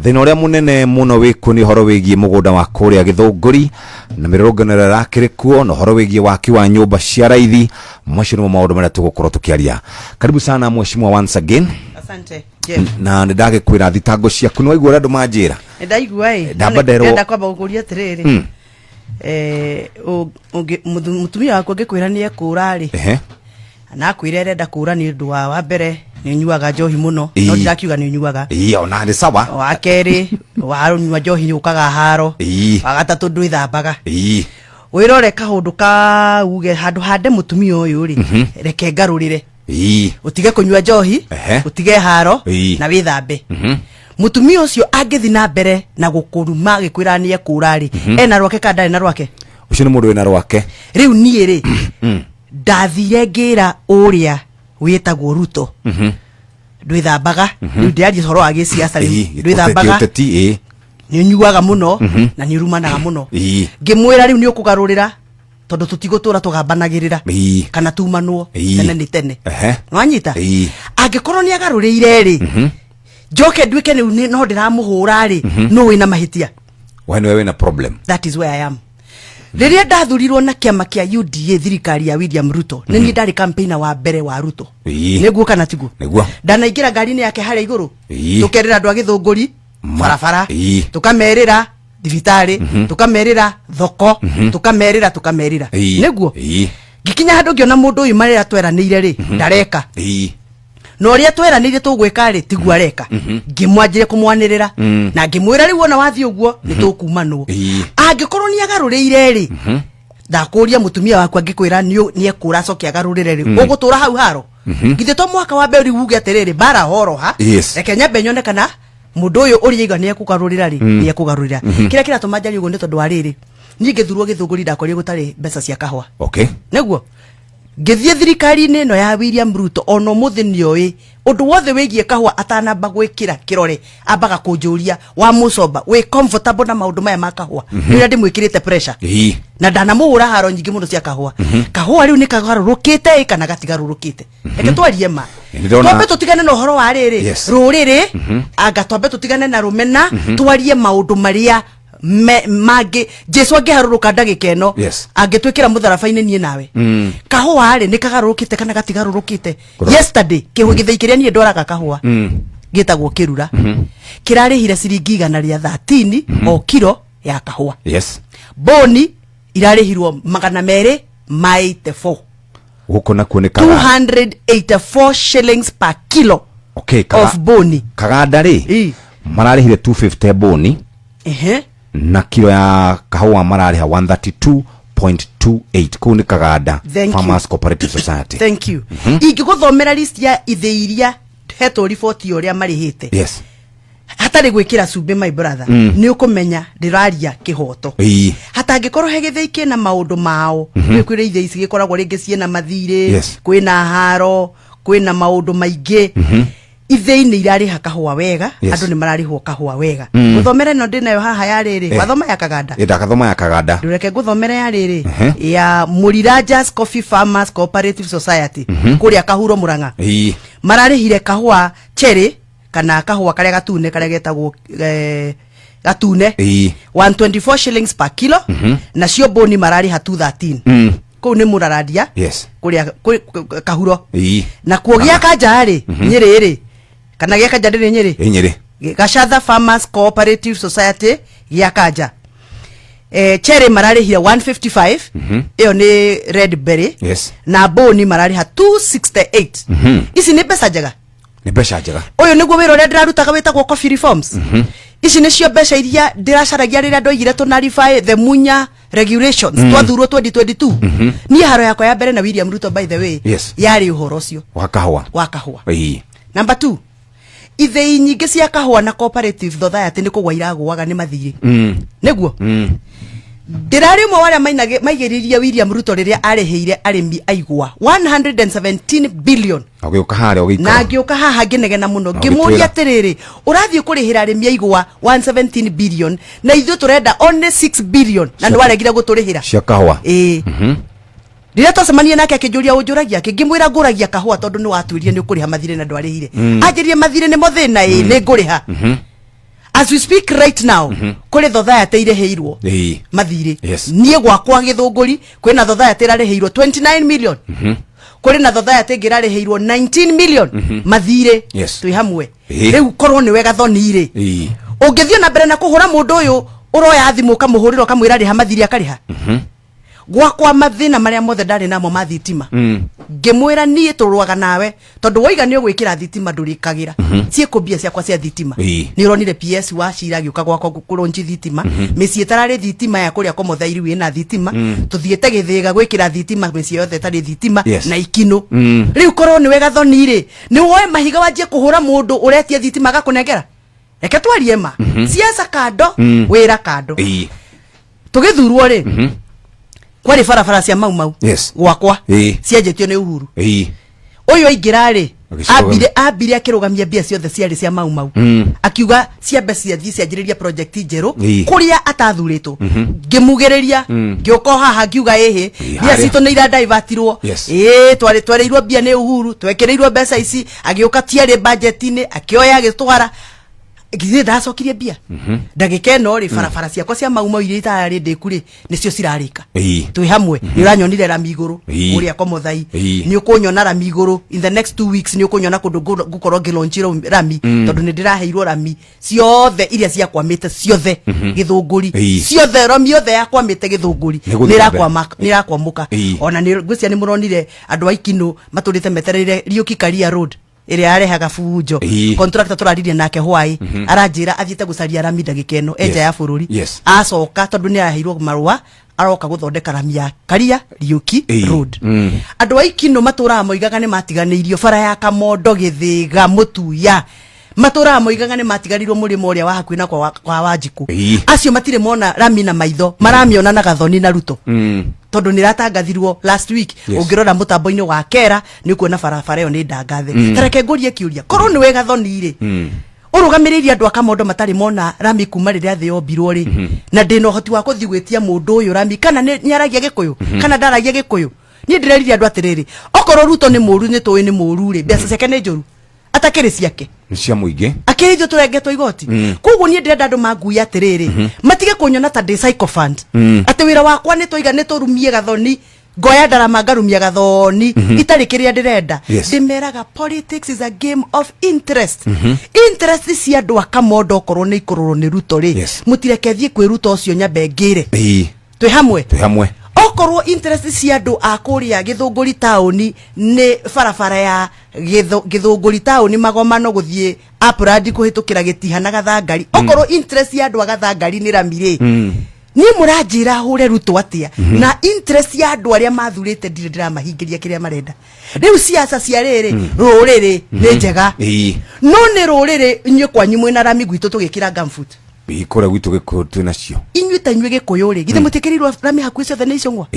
thina uria munene muno wikuni horo wigie mugunda wa kuria Githunguri na mirurunganiro rakiri kuo no horo wigie waki wa nyumba cia raithi macio nimo maundu maria tugukorwo tukiaria. Karibu sana mheshimiwa once again. Asante Jeff. Na ndage kwira thitango ciaku no igura andu manjira. Ndaigua ndenda kwamba gukuria tiriri. Mutumia wako ngikwira ni ekura ri. Na akwire renda kura ni ndu wa mbere ni nyuaga njohi muno no ndirakiuga ni nyuaga ona ni sawa wa keri wa nyua njohi ukaga haro wa gatatu ndu ithambaga wirore kahundu ka uge handu hande mutumia uyu ri reke ngarurire utige kunyua njohi utige haro na withambe mutumia ucio angithi na mbere na gukuruma gikwira ni ekura ri ena rwake kada na rwake ucio ni mundu wina rwake riu nie ri ndathire ngira uria witagwo Ruto ndwithambaga ndiaje horo agi siasa ndwithambaga ni nyuaga muno na ni rumanaga muno ngimwira riu ni ukugarurira tondu tutigotura tugambanagirira kana tumanwo tene ni tene nwanyita angikorwo ni agarurire ri njoke ndwike ni no ndiramuhura ri no wina mahitia wewe na problem. That is where I am. Riria ndathurirwo na kiama kia UDA thirikari ya William Ruto ni ndari campaigner wa mbere wa Ruto niguo kana tiguo niguo ndanaingira ngari-ini yake haria iguru tukerera andu a Githunguri barabara tukamerera thibitari tukamerera thoko tukamerera niguo gikinya handu ngiona mundu uyu marira tweranire ri ndareka no ria tweranire tugwika ri tiguo areka ngimwanjire kumwanirira na ngimwira riu ona wathi uguo ni tukumanwo angikorwo ni agarurire ri ndakuria mutumia wakwa ngikwira ni ekura cokia agarurire ri ugutura hau haro githe to mwaka wa mbere uge atiriri bara horoha reke nyambe nyone kana mundu uyu uriiga ni ekugarurira ri ni ekugarurira kira tumanjari uguo ni tondu wa riri ni ngithurwo Githunguri ndakorire gutari mbeca cia kahwa niguo ngithie thirikari-ini no ya William Ruto ono muthi nioi undu wothe wigie kahwa atanamba gwikira kirore ambaga kunjuria wa mucoba we comfortable na maundu maya makahwa ni ndi mwikirite pressure na ndanamuhura haro nyingi muno cia kahwa kahwa riu ni kagarurukite kana gatigarurukite eke twarie ma twambe tutigane na horo wa riri ruriri anga twambe tutigane na rumena twarie maundu maria mage Jesu angiharuruka ndagika eno angitwikira mutharafa-ini nie nawe kahua ri ni kagarurukite kana gatigarurukite yesterday kihugithe kiria nie ndoraga kahua gitagwo kirura kirarihire ciringi 113 o kilo ya kahua boni irarihirwo 284 guko na kuoneka 284 shillings per kilo of boni kaganda ri mararihire 250 boni na kilo ya kahua marariha 132.28 kuni kaganda Farmers Cooperative Society. Thank you. Ingiguthomera list ya itheiria heto report yoria marihite hatari gwikira cumbe my brother ni ukumenya ndiraria kihoto hata ngikorwo hegitheikie na maundu mao kwira ithei ici gikoragwo ringi ciena mathire kwina haro kwina maundu maingi ithei ni irariha kahua wega andu ni mararihwo kahua wega guthomera no ndinayo haha ya riri wathoma ya kaganda ndakathoma ya kaganda ndureke guthomera ya riri ya Murirajas Coffee Farmers Cooperative Society kuria Kahuro Muranga mararihire kahua cherry kana kahua karia gatune karia getagwo gatune 124 shillings per kilo na cio boni marariha 213 ko ni muraradia kuria Kahuro na kuogia kanja ri nyiri ri kana gya kanja ri nyiri Gachatha Farmers Cooperative Society gya kanja cherry mararihira 155 iyo ni red berry na boni marariha 268 ici ni pesa njega uyu niguo wira uria ndirarutaga witagwo coffee reforms ici ni cio mbeca iria ndiracaragia riria ndoigire tunarify the munya regulations twathurwo 2022 ni haro yakwa ya mbere na William Ruto by the way yari uhoro ucio wa kahua number 2 ithei nyingi cia kahua na cooperative society ni kugwa iragwaga ni mathiri niguo ndirari mo waria maigiriria William Ruto riria areheire arimi aigwa 117 billion agiuka haria na agiuka haha nginegena muno ngimuria atiriri urathie kurihira arimi aigwa 117 billion na ithu turenda only 6 billion na ndwaregire guturihira cia kahua Rira twacemania nake akijuria unjuragia ngimwira nguragia kahua tondu ni watwirie ni ukuriha mathire na ndwarihire ajirie mathire ni muthina ni nguriha as we speak right now kuri Society ireheirwo mathiri nie gwakwa Githunguri kwina Society irareheirwo 29 million kuri na Society ngirareheirwo 19 million mathiri twi hamwe riu korwo ni wega thonire ungithio na mbere na kuhura mundu uyu uroya thimu kamuhuriro kamwira riha mathiri akariha gwakwa mathina maria mothe ndari namo mathitima ngimwira nie turwaga nawe tondu woiga ni ugwikira thitima ndurikagira cieko bia ciakwa cia thitima ni uronire PS wa cira giuka gwakwa gukurunji thitima micii tarari thitima ya kuria komothairu wina thitima tuthiete Githiga gwikira thitima micii yothe tari thitima na ikino riu korwo ni wega thonire ni woe mahiga wajie kuhura mundu uretie thitima gakunengera reke twarie ma siasa kando wira kando tugithurwo ri kwari barabara cia mau gwakwa cianjetio ni Uhuru uyu aingirari ambire akirugamia bia ciothe ciari cia mau akiuga ciambe ciathii cianjiriria project njeru kuria atathuritwo ngimugiriria ngioka haha ngiuga bia cito ni ira divertirwo twareirwo bia ni Uhuru twekereirwo mbeca ici agioka tiari budget-ini akioya agitwara gize ndacokirie bia ndagika no ri barabara ciakwa cia mau iri itari ndikuri nicio cirarika twi hamwe ni uranyonire rami iguru uria komothai ni ukunyona rami iguru in the next 2 weeks ni ukunyona kundu gukorwo ngilonchiro rami tondu ni ndiraheirwo rami ciothe iria ciakwamite ciothe Githunguri ciothe rami yothe yakwamite Githunguri nirakwamuka ona ni ngwcia ni muronire andu aikino maturite metereire Riuki Karia Road ire arehaga fujo contractor turaririe nake hwai aranjira athiete gucaria rami ndagikeno eja ya bururi acoka tondu ni aheirwo marua aroka guthondeka rami ya Karia Riuki Road andu aikino matura moigaga ni matiganirio bara ya Kamondo Githiga Mutuya matura moigaga ni matigarirwo murimo uria wa hakuina kwa Wanjiku acio matire mona rami na maitho maramiona na Gathoni na Ruto tondu ni ratangathirwo last week ungirora mutambo-ini wa Kera ni kuona barabara yo ni ndangathe tareke ngurie kiuria korwo ni wega thonire urugamiriria andu akamondo matari mona rami kuma riria thio mbirwo ri na ndino hoti wa kuthigwitia mundu uyu rami kana ni aragia Gikuyu kana ndaragia Gikuyu ni ndireriria andu atiriri okorwo Ruto ni muru ni tuwi ni muru ri mbeca ciake ni njuru atakiri ciake cia muingi akirijo turengetwo igoti koguo nie ndirenda andu manguya atiriri matige kunyona ta de psychophant ati wira wakwa ni toiga ni turumie Gathoni ngoya ndarama ngarumia Gathoni itari kiria ndirenda ndimeraga politics is a game of interest interest cia andu akamondo korwo ni ikururo ni Ruto ri mutireke kwi Ruto ucio nyambe ngire twi hamwe okorwo interest cia andu akuria Githunguri town ni barabara ya Githunguri town magomano guthie Aprandi kuhitukira Gitihana Gathangari okorwo interest ya andu Gathangari ni ramire ni muranjira hure Ruto atia na interest ya andu aria mathurite ndira mahingiria kiria marenda riu siasa cia riri ruriri ni njega no ni ruriri inye kwanyu mwina rami gwitu tugikira gamfoot ikora gwitu Gikuyu twinacio inyuĩ ta inyuĩ Gikuyu ri githe mutikirirwo rami hakuhi ciothe ni icungwa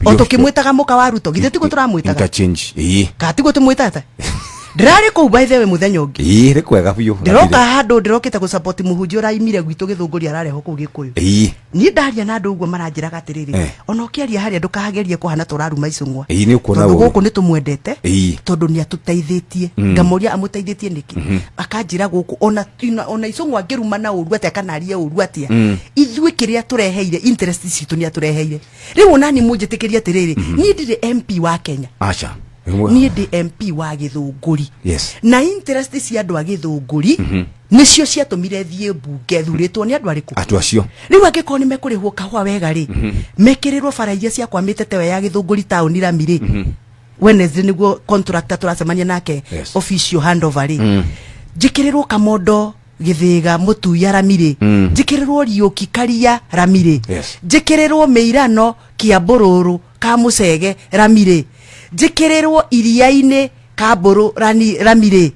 o tukimwitaga muka wa Ruto githe tiguo turamwitaga interchange ka tiguo tumwitata ndirari ku by the way muthenya ungi ri kwega biu ndiroka handu ndirokite gu support muhunjia uraimire gwitu Githunguri arareho ku Gikuyu ni ndaria na andu uguo maranjira gatiriri ona ukiaria haria ndukahagerie kuhana turaruma icungwa ni ukuona guku ni tumwendete tondu ni atuteithĩtie ngamoria amuteithĩtie niki akanjira guku ona icungwa ngiruma na uru atia kana aria uru atia ithui kiria tureheire interest citu ni atureheire riu nani munjitikiria atiriri ni ndire MP wa Kenya acha ni ndi MP wa Githunguri na interest cia andu a Githunguri nicio ciatumire thie bunge thuritwo ni andu ariku atu acio riu angiko ni mekurihwo kahwa wega ri mekirirwo bara iria cia kwamite tewe ya Githunguri town ramire Wednesday niguo contractor turacemania nake official handover ri jikirirwo Kamondo Githiga Mutuya ramire jikirirwo Riuki Karia ramire jikirirwo Meirano Kiambururu Kamucege ramire jikirirwo Iria-ini Kamburu ramire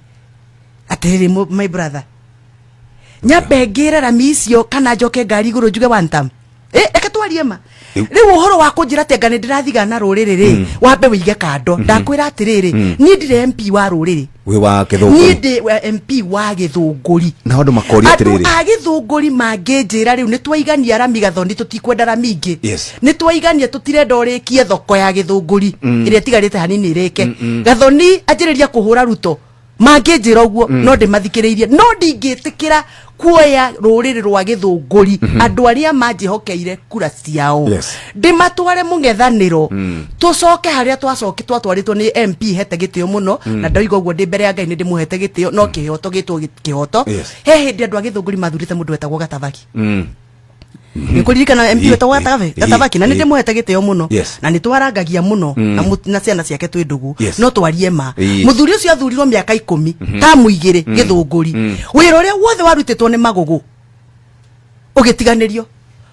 atiriri my brother nyambe ngira rami icio kana njoke ngari iguru njuge one time eka twarie ma riu uhoro wa kunjira tenga ni ndirathiga na ruriri ri wambe wige kando ndakwira atiriri ni ndire MP wa ruriri we wa Githunguri ni ndi MP wa Githunguri na andu makori atiriri a Githunguri manginjira riu ni twaigania rami Gathoni tutikwenda rami ingi ni twaigania tutirenda urikie thoko ya Githunguri iria tigarite hanini irike Gathoni anjiriria kuhura Ruto manginjira uguo no ndimathikiriirie no ndingitikira kuoya ruriri rwa githunguri andu aria manjihokeire kura ciao ndimatware mungethaniro tucoke haria twatwaritwo ni MP hete gitio muno na ndoiga uguo ndi mbere ya Ngai ni ndimuhete gitio no kihoto gitwo kihoto he hindi andu a githunguri mathurite mundu wetagwo Gatathaki nikuririkana MP wetagwo Gatathaki na ni ndimuhete gitio muno na ni twarangagia muno na ciana ciake twi ndugu no twarie ma muthuri ucio athurirwo miaka 10 tamu 2 githunguri wira uria wothe warutitwo ni Magugu ugitiganirio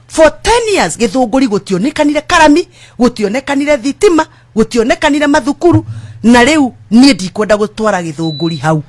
for 10 years githunguri gutionekanire karami gutionekanire thitima gutionekanire mathukuru na riu nie ndikwenda gutwara githunguri hau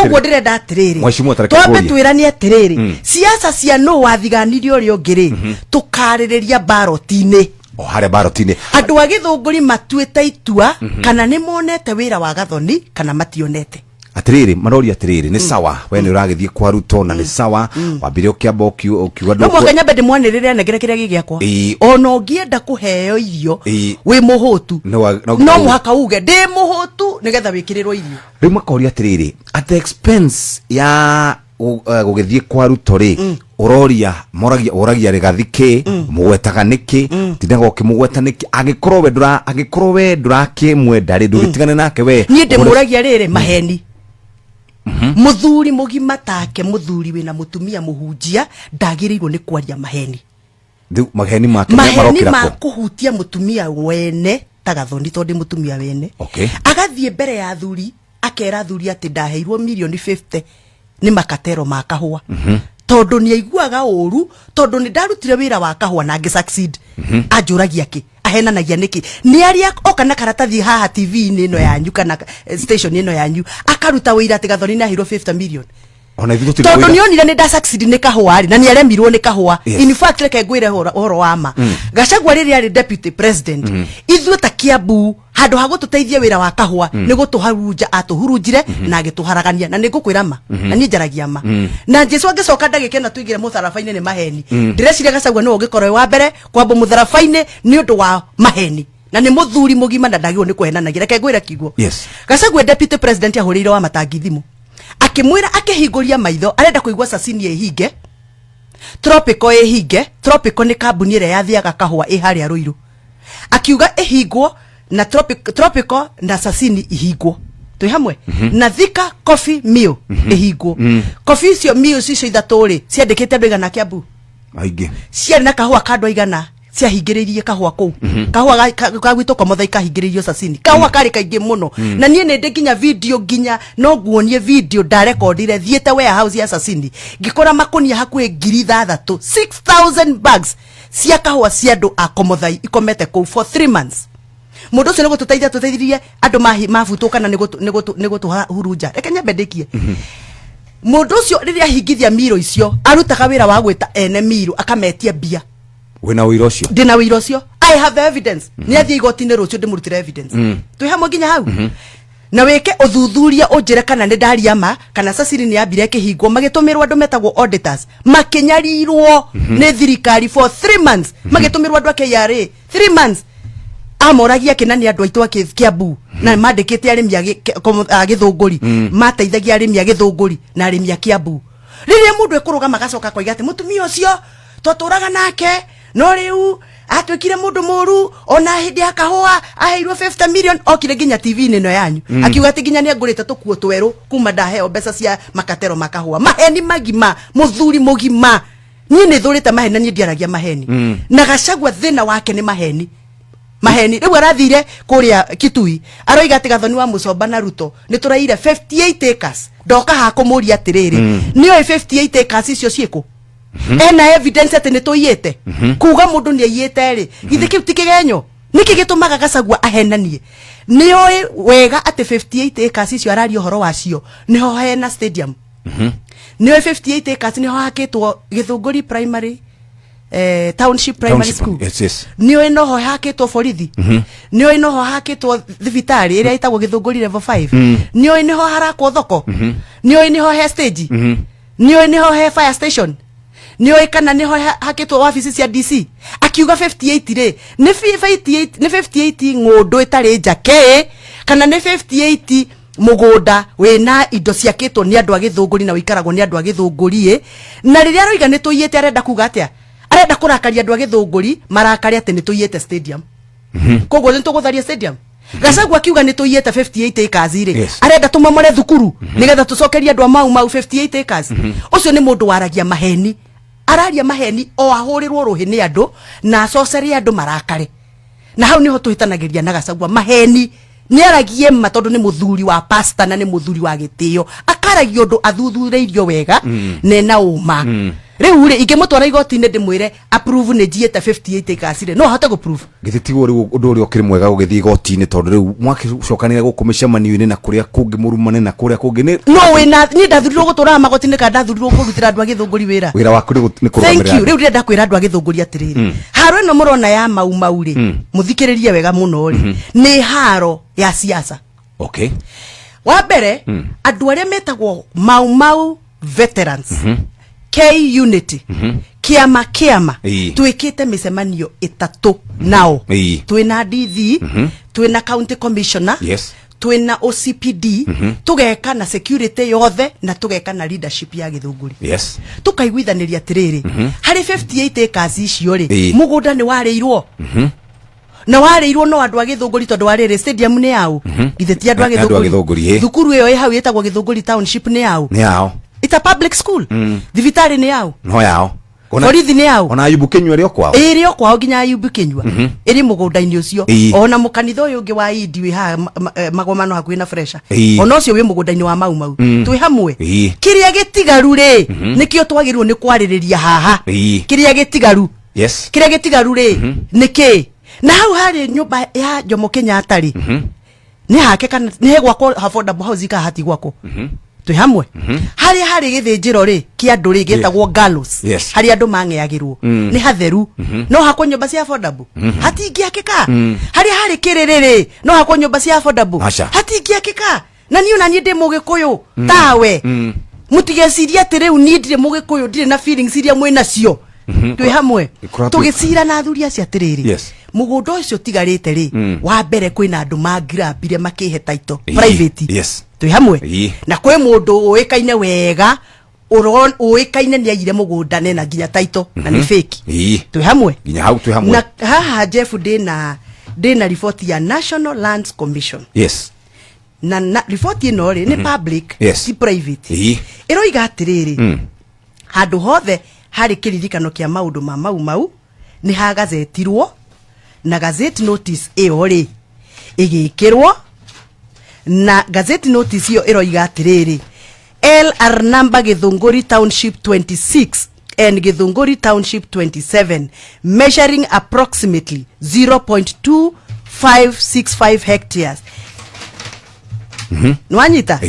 koguo ndirenda atiriri twambe twiranie atiriri siasa cia no wathiganirie uri ungiri tukaririria barotine hare barotine andu a githunguri matuite itua kana ni monete wira wa Gathoni kana mationete atiriri marori atiriri ni sawa we ni uragithie kwa Ruto na ni sawa wambire ukiamba ukiuga no mwakanya bende mwanirire anegere kiria gigiakwa ona ungienda kuheo irio wi muhutu no muhaka uge ndi muhutu nigetha wikirirwo irio riu makori atiriri at the expense ya gugithie kwa Ruto ri uroria moragia Rigathi mugwetaga niki tindaga ukimugweta niki agikorwo we ndurakimwenda ri ndugitigane nake we ni ndi muragia riri maheni muthuri mugima take muthuri wina mutumia muhunjia ndagirirwo ni kwaria maheni maheni marokira ma kuhutia mutumia wene ta Gathoni tondi mutumia wene agathie mbere ya thuri akera thuri ati ndaheirwo milioni 50 ni makatero ma kahua tondu ni aiguaga uru tondu ni ndarutire wira wa kahua na ngi succeed ajuragia ki ahenanagia niki ni aria okana karatathi haha TV ni no yanyu kana station ino yanyu akaruta wira ati Gathoni na hiro 50 million ona ithu tondu ni onire ni nda succeed ni kahua na ni aremirwo ni kahua in fact reke ngwire horo wama Gachagua riri ari deputy president ithu ta Kiambu handu ha gututeithia wira wa kahua ni gutuharunja atuhurunjire na agituharagania na ni ngukwira ma na ni njaragia ma na Jesu agicoka ndagike na tuigire mutharafaine ni maheni ndireciria Gachagua no ugikorwe wa mbere kwamba mutharafaine ni undu wa maheni na ni muthuri mugima na ndagirwo ni kuhenanagira reke ngwira kigo Gachagua deputy president ahurire wa matangi thimu akimwira akihinguria maitho arenda kuigwa Sasini ehinge Tropical ehinge Tropical ni kambuni ire yathiaga kahua iharia Ruiru akiuga ehingwo na Tropical na Sasini ihingwo twi hamwe na Thika Coffee Mill ehingwo coffee cio mill cio ithaturi ciandikite andu igana Kiambu aingi cia na kahua kando igana cia hingiririe kahua kou kahua kagwito kwa Muthai kahingiririo Sasini kahua kari kaingi muno na nie nende ginya video ginya no guonie video da recordire thiete warehouse ya Sasini ngikora makonia hakuhe 6,000 bags cia kahua cia andu a Muthai ikomete kou for 3 months mundu ucio nego tuteithirie andu mafutuka na nego tuhurunja reke nyambe ndikie mundu ucio riria hingithia miro icio arutaga wira wa gwita ene miro akametia bia wina wira ucio ndina wira ucio I have the evidence ni athie igotine rucio ndimurutire evidence twi hamwe ginya hau na weke uthuthuria unjire kana ni ndaria ma kana Sasini ni ambire kihingwo magitumirwa andu metagwo auditors makinyarirwo ni thirikari for 3 months magitumirwa andu KRA 3 months amoragia kinani andu aitu Kiambu na mandikite arimi a githunguri mateithagia arimi a githunguri na arimi a Kiambu riria mundu ekurugama gacoka koiga ati mutumia ucio twaturaga nake no riu atwikire mundu muru ona hindi akahua aheirwo 50 million okire ginya TV nino yanyu akiuga ati ginya ni angurite tukuo tweru kuma ndaheo mbeca cia makatero makahua maheni magima muthuri mugima ni thurite maheni ni ndiaragia maheni na Gachagua thina wake ni maheni riu arathire kuria Kitui aroiga ati Gathoni wa Mucomba na Ruto ni turaire 58 acres ndoka ha kumuria atiriri ni oi 58 acres icio cieko ena evidence ati ni tuyite kuga mundu ni ayite ri githe kiu tikigenyo niki gitumaga Gachagua ahenanie ni oi wega ati 58 acres icio arario horo wacio niho hena stadium ni oi 58 acres niho hakitwo Githunguri primary township primary school niyo inoho hakitwo borithi niyo inoho hakitwo thibitari iria itagwo Githunguri level 5 niyo inoho harakwo thoko niyo inoho he stage niyo inoho he fire station niyo kana niho hakitwo office cia DC akiuga 58 ri ni 58 ngundu itari njake kana ni 58 mugunda wina indo ciakitwo ni andu agithunguri na wikaragwo ni andu agithunguri na riria roiga ni tuyite arenda kuga atia arenda kurakaria andu agithunguri marakari ati ni tuyite stadium koguo ni tugutharia stadium Gachagua akiuga ni tuyite 58 acres ire arenda tumamore thukuru nigetha tucokeria andu mau 58 acres ucio ni mundu waragia maheni araria maheni o ahurirwo ruhi ni andu na acoceria andu marakare na hau niho tuhitanagiria na Gachagua maheni ni aragie ma tondu ni muthuri wa pastor na ni muthuri wa gitio akaragia undu athuthureirio wega nena uma riu ri ingimutwara igoti-ini ndimwire approve ni jiete 58 acres ire no hata go prove gititigo riu undu uri okiri mwega ugithii igoti-ini tondu riu mwakicokanire gukumishamanio-ini na kuria kungi murumane na kuria kungi ni no wina ni ndathurirwo gutura magoti-ini ka ndathurirwo kurutira andu agithunguri wira waku ni kurugamira thank you riu ndirenda kwira andu agithunguri atiriri haro ino murona ya mau ri muthikiririe wega muno ri ni haro ya siasa okay wa mbere andu aria metagwo mau veterans K unity kiama twikite micemanio itatu nao twina DV twina county commissioner twina OCPD tugeka na security yothe na tugeka na leadership ya githunguri tukaiguithaniria atiriri hari 58 acres icio ri mugunda ni wareirwo na wareirwo no andu agithunguri tondu warire stadium ni yao ithe ti andu agithunguri thukuru iyo ihau yetagwo Githunguri township ni yao it's a public school thibitari ni yao no yao borithi ni yao ona Ayubu Kinyua rio kwao ginya Ayubu Kinyua iri mugunda-ini ucio ona mukanitha uyu ungi wa Idi wi ha magomano hakuhi na fresha ona ucio wi mugunda-ini wa mau twi hamwe kiria gitigaru ri nikio twagirwo ni kwaririria haha kiria gitigaru kiria gitigaru ri niki na hau hari nyumba ya Jomo Kenyatta ri ni hake kana ni gwako affordable housing ka hati gwako twi hamwe hari githinjiro ri ki andu ri getagwo gallows hari andu mangeagirwo ni hatheru no hako nyumba cia affordable hatingiakika hari kiririri no hako nyumba cia affordable hatingiakika na ni una nyinde mugikuyu tawe mutigeciria ati riu ni ndire mugikuyu ndire na feelings iria mwina cio twi hamwe tugicira na athuri acio atiriri mugunda ucio tigarite ri wa mbere kwina andu mangirambire makihe title private twi hamwe na kwi mundu uikaine wega uikaine ni aire mugunda nena nginya title na ni fake twi hamwe nginya hau twi hamwe na haha Jeff dina report ya National Lands Commission na report ino ri ni public si private iroiga atiriri handu hothe hari kiririkano kia maundu ma mau ni ha gazetirwo na gazette notice iyo ri igikirwo na gazette notice iyo iroiga atiriri LR number Githunguri Township 26 and Githunguri Township 27 measuring approximately 0.2565 hectares nwanyita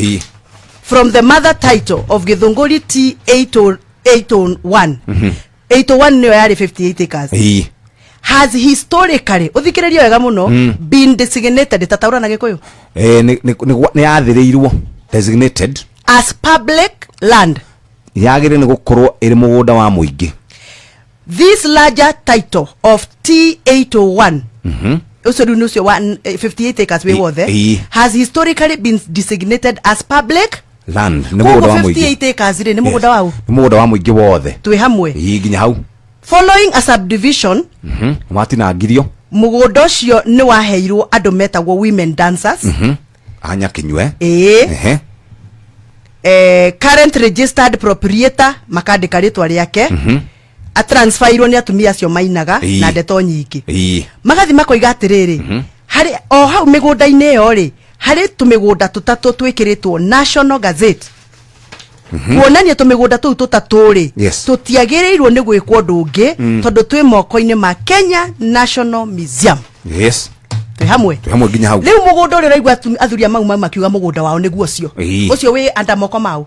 from the mother title of Githunguri T 801 801 niyo yari 58 acres has historically uthikiririo wega muno been designated tataura na gikuyu ni athiriirwo designated as public land yagire ni gukorwo iri mugunda wa muingi this larger title of T 801 ucio nucio 58 acres we wothe has historically been designated as public land ni mugunda wa muingi 58 acres ni mugunda wao ni mugunda wa muingi wothe twi hamwe nginya hau following a subdivision matina ngirio mugunda ucio ni waheirwo andu metagwo women dancers anya kinywe current registered proprietor makandika ritwa riake a transferirwo ni atumia acio mainaga na ndeto nyingi magathi makoiga atiriri hari o hau migunda-ini iyo ri hari tumigunda tutatu twikiritwo National Gazette kuonania tumigunda tuu tutatu ri tutiagirirwo ni gwikwo ndungi tondu twi moko-ini ma Kenya National Museum twi hamwe nginya hau riu mugunda uri raigwa athuria mau makiuga mugunda wao niguo ucio wi anda moko mao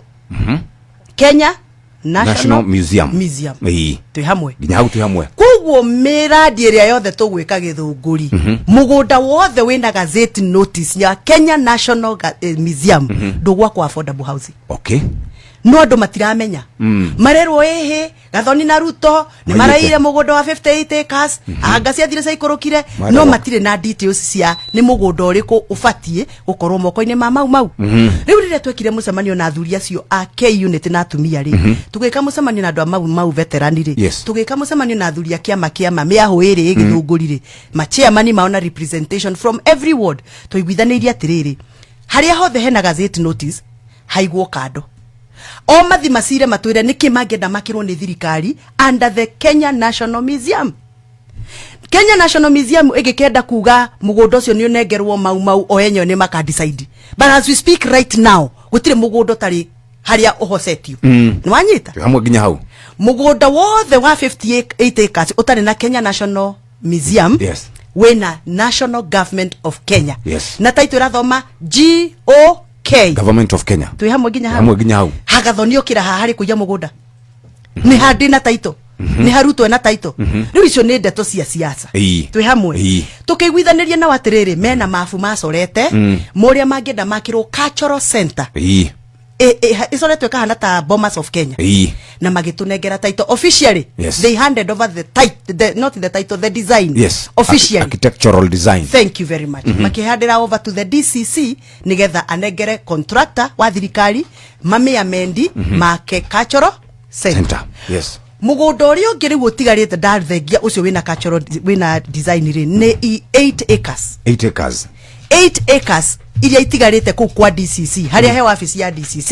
Kenya National Museum twi hamwe nginya hau twi hamwe koguo miradi iria yothe tugwika Githunguri mugunda wothe wina gazette notice ya Kenya National Museum ndugwa kwa affordable housing no andu matiramenya marerwo ehe Gathoni na Ruto ni maraire mugondo wa 58 acres anga cia thire saikorokire no matire na details cia ni mugondo uriku ufatie gukorwo moko-ini ma mau riu rire twekire mucemanio na athuri acio a K unit na atumia ri tugika mucemanio na andu mau veterani ri tugika mucemanio na athuri a kiama miaho iri igithunguri ri ma chairman maona representation from every ward tuiguithanirie atiriri haria hothe hena gazette notice haigwo kando o mathi masire matwire niki mangenda makirwo ni thirikari under the Kenya National Museum. Kenya National Museum igikenda kuga mugondo ucio ni unengerwo mau o enyo ni maka decide, but as we speak right now gutire mugondo tari haria uhosetio nwanyita hamwe ginya hau mugondo wothe wa 58 acres utari na Kenya National Museum. Yes. Wena National Government of Kenya. Yes. Na taito irathoma GOK, Government of Kenya. Tui hamwe ginya hau Hagathoni okira hahari kuja mugunda ni handi na taito ni harutwo na taito riu icio ni ndeto cia siasa twi hamwe tukiguithanirie na watiriri mena mafu macorete moria mangenda makirwo cultural center icoretwe kahana ta Bomas of Kenya na magitunengera title officially. They handed over the title, not the title, the design. Officially architectural design. Thank you very much. Makihandira over to the DCC nigetha anegere contractor wa thirikari mami amendi make cultural center. Yes. Mugondo urio ngiri gutigarite ndathengia ucio wina cultural wina design ri ni 8 acres. 8 acres. 8 acres iria itigarite ku kwa DCC haria he ofisi ya DCC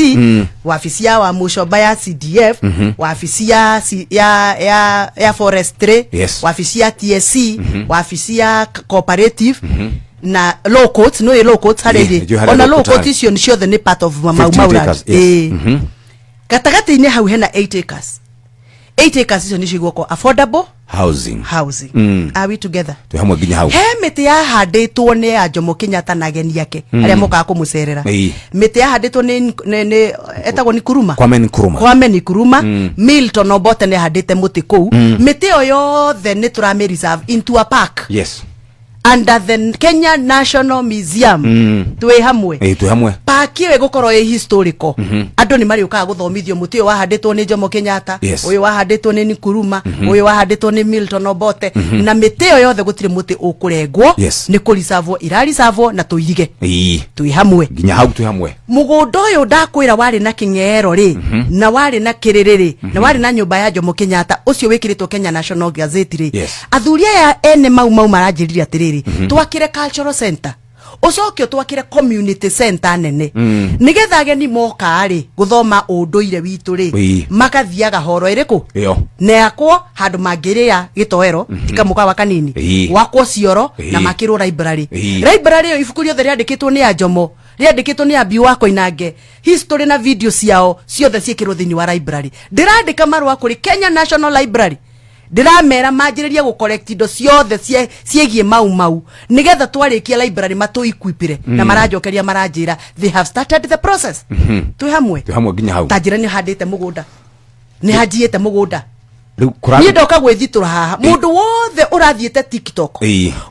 ofisi ya wa Mushoba ya CDF ofisi ya forestry ofisi ya TSC ofisi ya cooperative na low court no low court hariri ona low court icio ni ciothe ni part of maura katagati-ini hau hena 8 acres. 8 acres icio ni cigwoko affordable housing. Are we together? Tuhamwe ginya hau. He miti ya handitwo ni ya Jomo Kenyatta na ageni yake aria moka kumucerera. Miti ya handitwo ni etagwo ni Kuruma. Kwame Nkrumah. Milton Obote ni handite muti kou. Miti yo yothe ni turame reserve into a park. Yes. Under the Kenya National Museum. Twi hamwe. Twi hamwe. Park iyo gukorwo i historical. Andu ni mari ukaga guthomithio muti yo wahanditwo ni Jomo Kenyatta, uyu wahanditwo ni Nkrumah, uyu wahanditwo ni Milton Obote na miti yo yothe gutire muti ukurengwo ni kurisavwo irarisavwo na tuirige. Twi hamwe. Ginya hau twi hamwe. Mugondo uyu ndakwira wari na kingero ri na wari na kiririri na wari na nyumba ya Jomo Kenyatta ucio wikiritwo Kenya National Gazette ri. Athuria ya ene mau maranjiriria atiriri twakire cultural center ucokio twakire community center nene nigetha ageni moka ri guthoma unduire witu ri makathiaga horo iriku neakwo handu mangiria gitoero tikamuka wa kanini wakwo cioro na makirwo library yo ibuku riothe riandikitwo ni Jomo riandikitwo ni Abi wako Inange history na video ciao ciothe ciekirwo thini wa library ndirandika marwa kuri Kenya National Library ndiramera manjiriria gu collect indo ciothe ciegie mau nigetha twarikia library matu equipire na marajokeria maranjira they have started the process. Twi hamwe ginya hau tajira ni handite mugunda ni hajiete mugunda ni ndoka gwithitura haha mundu wothe urathiete TikTok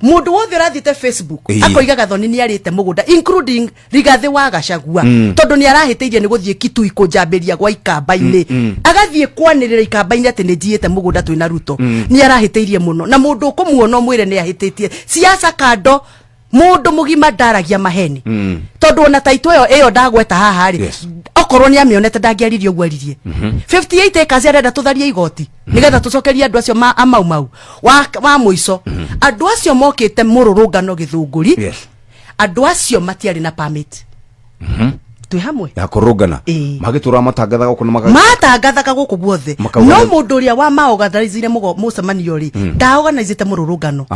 mundu wothe urathiete Facebook akoiga Gathoni ni arite mugunda including Rigathi wa Gachagua tondu ni arahiteirie ni guthie Kitui kunjambiria gwa ikamba-ini agathie kwanirira ikamba-ini ati ni njiete mugunda twina Ruto ni arahiteirie muno na mundu ukumuona mwire ni ahititie siasa kando mundu mugima ndaragia maheni tondu ona taito iyo ndagweta haha ri okorwo ni amionete ndangiaririe gwaririe 58 acres arenda tutharia igoti nigetha tucokeria andu acio mau wa muico andu acio mokite mururungano githunguri andu acio matiari na permit twi hamwe ya kurungana magitura matangathaga kuna matangathaga guku guothe no mundu uria wa maorganizire mucemanio ri ndaorganizite mururungano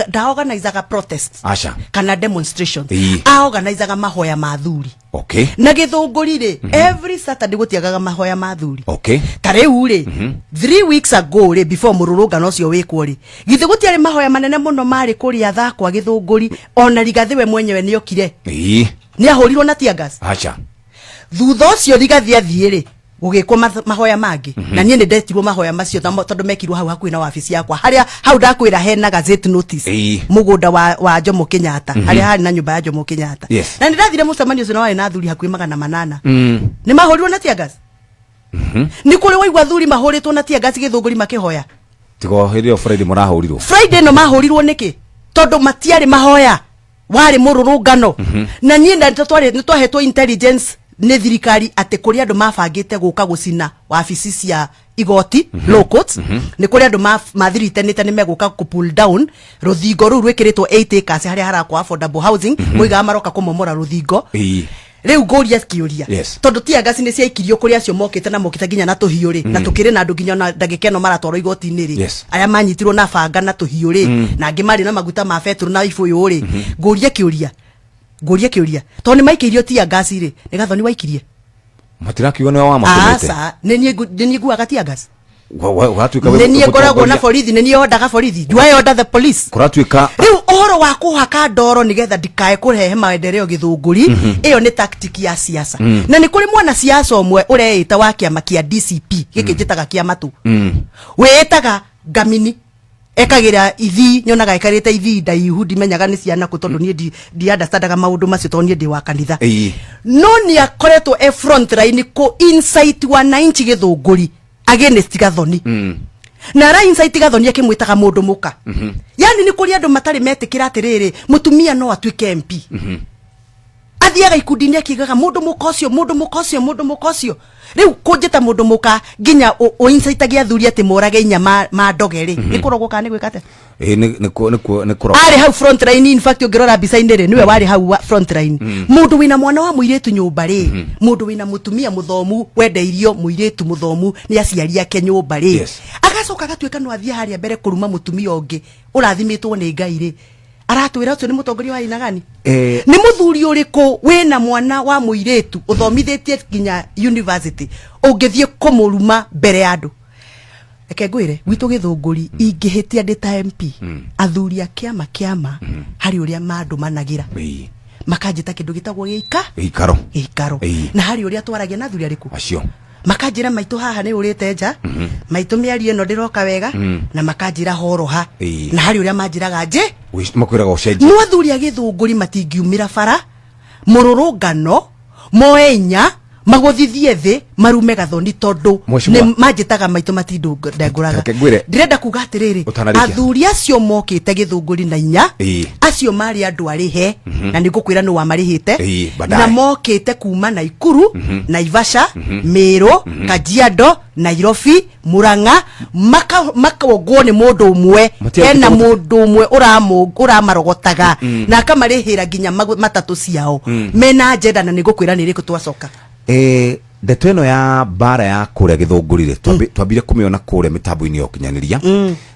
ndaorganizaga protest kana demonstration aorganizaga mahoya ma thuri na githunguri ri every Saturday gutiagaga mahoya ma thuri tariu ri 3 weeks ago ri before mururungano ucio wikwo ri githi gutiari mahoya manene muno mari kuria thakwa githunguri ona Rigathi we mwenyewe ni okire ni ahorirwo na tiagas thutha ucio Rigathi athiire gugikwo mahoya mangi na nie ni ndetirwo mahoya macio tondu mekirwo hau hakuhi na ofisi yakwa haria hau ndakwira hena gazette notice mugunda wa Jomo Kenyatta haria hari na nyumba ya Jomo Kenyatta na ni ndathire mucemanio ucio na wari na thuri hakuhi 800 ni mahorirwo na tiagas ni kuri waigwa thuri mahuritwo na tia gasi githunguri makihoya tigo hirio Friday murahurirwo no mahurirwo niki tondu matiari mahoya wari mururungano na nie nda twahetwo intelligence ni thirikari ate kuri andu mabangite guka gucina wabici cia igoti low courts ni kuri andu mathiritenite ni meguka ku pull down ruthingo ru rwekiritwo 8 acres haria harakwa affordable housing muiga maroka kumomora ruthingo riu ngoria kiuria tondu tia gasi ni ciaikirio kuri acio mokite na mokita ginya na tuhiuri na tukire na andu ginya na ndagikeno maratwaro igoti-ini ri aya manyitirwo na banga na tuhiuri na angi mari na maguta ma betru na ibuyu ri ngoria kiuria tondu ni maikirio tia gasi ri ni gathoni waikirie matirakiuga ni wa makomete asa ni guaga tia gasi watuika ni koragwo na borithi ni ordaga borithi do I order the police kuratuika riu ohoro wa kuhaka ndoro nigetha ndikae kurehe maendeleo githunguri iyo ni tactic ya siasa na ni kuri mwana siasa omwe ureita wa kiama kia DCP giki njitaga kia matu weetaga Gamini ekagira ithi nyonaga ekarite ithi ndaihu ndimenyaga ni ciana ku tondu ni ndi understandaga maundu macio tondu ni ndi wa kanitha no ni akoretwo front line ku insight wananchi githunguri against gathoni na ra insight gathoni akimwitaga mundu muka yani ni kuri andu matari metikira atiriri mutumia no atuike MP athiaga ikundi-ini akigaga mundu muka ucio riu kunjita mundu muka ginya insightagia athuri ati morage inya ma ndogeri ni kurogwo kana ni gwikate ni kurogwo ari hau front line in fact ungirora bica-ini ri niwe wari hau front line mundu wina mwana wa muiretu nyumba ri mundu wina mutumia muthomu wendeirio muiretu muthomu ni aciari ake nyumba ri agacoka agatuika no athia haria mbere kuruma mutumia ungi urathimitwo ni Ngai ri aratwira ucio ni mutongoria wa ina gani ni muthuri uriku wina mwana wa muiretu uthomithitie ginya university ungithie kumuruma mbere ya andu eke ngwire gwitu githunguri ingihitia ndi ta MP athuri a kiama hari uria mandu managira makanjita kindu gitagwo giikaro na hari uria twaragia na athuri ariku acio makanjira maitu haha ni urite nja maitu miari eno ndiroka wega na makanjira horoha na hari uria manjiraga nje makwiraga ucenji no athuri a githunguri matingiumira bara mururungano moenya magothithie thi marume gathoni tondu ni manjitaga maitu matindu ndenguraga ndirenda kuga atiriri athuri acio mokite githunguri na inya acio mari andu arihe na nigukwira no wa marihite na mokite kuma Naikuru Naivasha Meru Kajiado Nairobi Murang'a makawogwo ni mundu umwe ena mundu umwe uramarogotaga na akamarihira ginya matatu ciao mena agenda na nigukwira ni riku twacoka ndeto ino ya bara ya kuria githungurire twambire kumiona kuria mitambo-ini ya ukinyaniria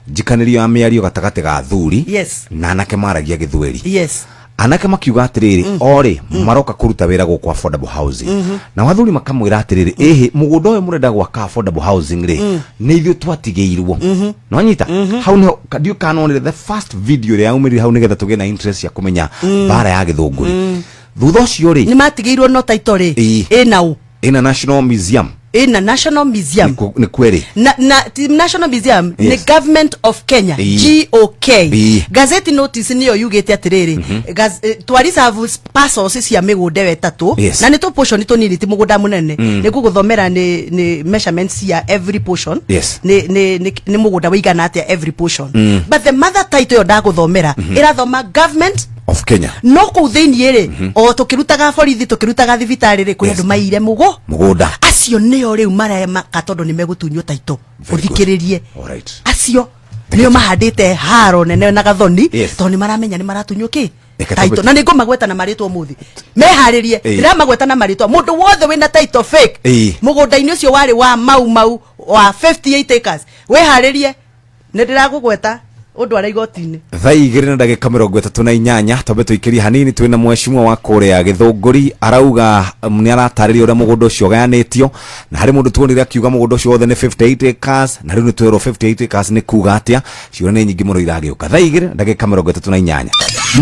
njikanirio ya miario gatagati ga athuri na anake maragia githweri anake makiuga atiriri ori maroka kuruta wira guku affordable housing na wathuri makamwira atiriri ehe mugunda uyu murenda gwaka affordable housing ri ni ithu twatigeirwo no nyita hau ni kadio kanonire the first video ya umiri hau nigetha tuge na interest ya kumenya bara ya githunguri thutha ucio ri ni matigeirwo no title ri ina National Museum ni kweri na National Museum ni Government of Kenya GOK gazeti notice niyo yugete atiriri twarisa passes cia migunda wetatu na ni to portion to nini ti mugunda munene ni guguthomera ni measurements cia every portion ni mugunda wigana atia every portion but the mother title yo ndaguthomera irathoma Government of Kenya no ku thiini ri o tukirutaga borithi tukirutaga thibitari ri kuri andu maire mugunda acio nio riu marema katondo ni megutunyo taito uthikiririe acio nio mahandite haro nene na gathoni to ni maramenya ni maratunyo ki taito na ningo magweta na maritwa muthi meharirie ndira magweta na maritwa mundu wothe wina taito fake mugunda-ini ucio wari wa mau wa 58 acres weharirie ni ndiragugweta udwara igoti-ini thaa 2:38 tobe tuikiria hanini twina mweshimwa wa kuria githunguri arauga ni aratariria uria mugunda ucio gayanitio na hari mundu tuonire akiuga mugunda ucio wothe ni 58 acres na riu ni twiro 58 acres ni kuga atia ciura ni nyingi muno iragiuka thaa 2:38